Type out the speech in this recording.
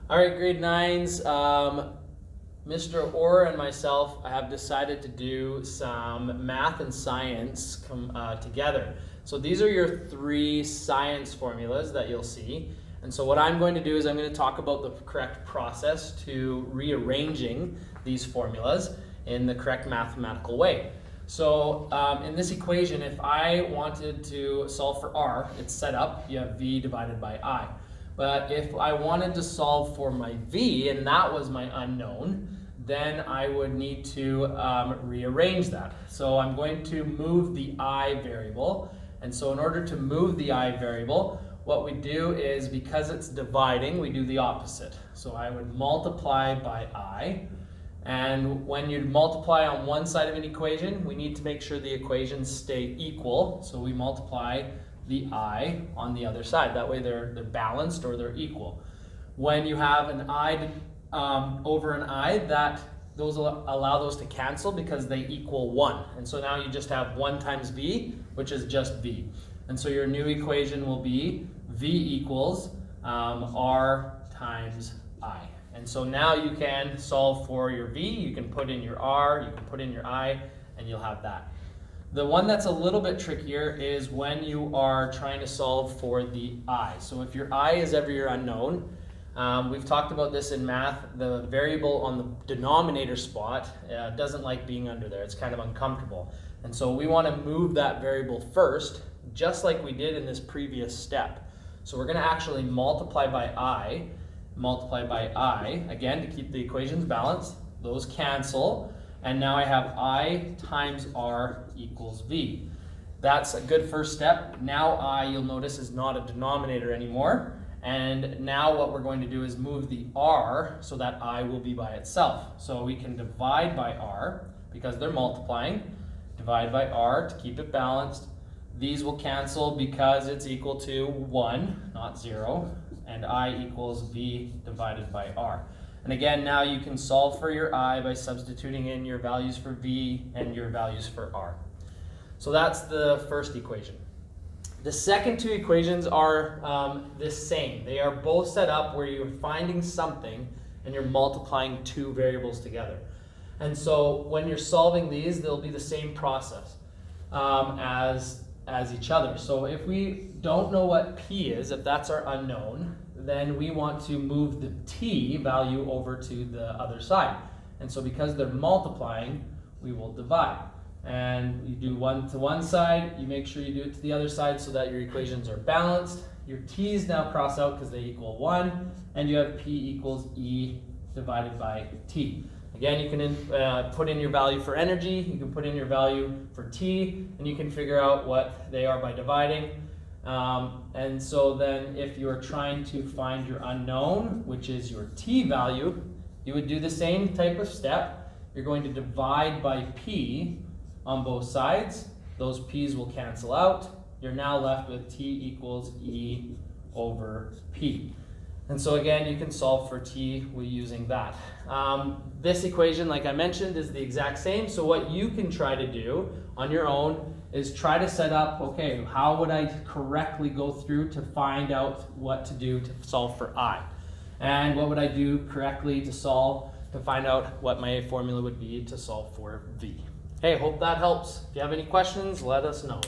All right, grade 9s, Mr. Orr and myself have decided to do some math and science together. So these are your 3 science formulas that you'll see. And so what I'm going to do is I'm going to talk about the correct process to rearranging these formulas in the correct mathematical way. So in this equation, if I wanted to solve for r, it's set up, you have v divided by I. But if I wanted to solve for my v, and that was my unknown, then I would need to rearrange that. So I'm going to move the I variable. And so in order to move the I variable, what we do is, because it's dividing, we do the opposite. So I would multiply by I. And when you multiply on one side of an equation, we need to make sure the equations stay equal. So we multiply the I on the other side. That way they're balanced or they're equal. When you have an I over an I, those allow those to cancel because they equal 1. And so now you just have 1 times v, which is just v. And so your new equation will be v equals r times I. And so now you can solve for your v, you can put in your r, you can put in your I, and you'll have that. The one that's a little bit trickier is when you are trying to solve for the I. So if your I is ever your unknown, we've talked about this in math, the variable on the denominator spot doesn't like being under there. It's kind of uncomfortable. And so we want to move that variable first, just like we did in this previous step. So we're going to actually multiply by I, again, to keep the equations balanced. Those cancel. And now I have I times r equals v. That's a good first step. Now I, you'll notice, is not a denominator anymore. And now what we're going to do is move the r so that I will be by itself. So we can divide by r because they're multiplying. Divide by r to keep it balanced. These will cancel because it's equal to 1, not 0. And I equals v divided by r. And again, now you can solve for your I by substituting in your values for v and your values for r. So that's the first equation. The second 2 equations are the same. They are both set up where you're finding something and you're multiplying 2 variables together. And so when you're solving these, they'll be the same process as each other. So if we don't know what p is, if that's our unknown, then we want to move the t value over to the other side. And so because they're multiplying, we will divide. And you do 1 to one side, you make sure you do it to the other side so that your equations are balanced. Your t's now cross out because they equal 1, and you have p equals e divided by t. Again, you can put in your value for energy, you can put in your value for t, and you can figure out what they are by dividing. And so then if you're trying to find your unknown, which is your t value, you would do the same type of step. You're going to divide by p on both sides. Those p's will cancel out. You're now left with t equals e over p. And so again, you can solve for t using that. This equation, like I mentioned, is the exact same. So what you can try to do on your own is try to set up, okay, how would I correctly go through to find out what to do to solve for I? And what would I do correctly to find out what my formula would be to solve for v? Hey, hope that helps. If you have any questions, let us know.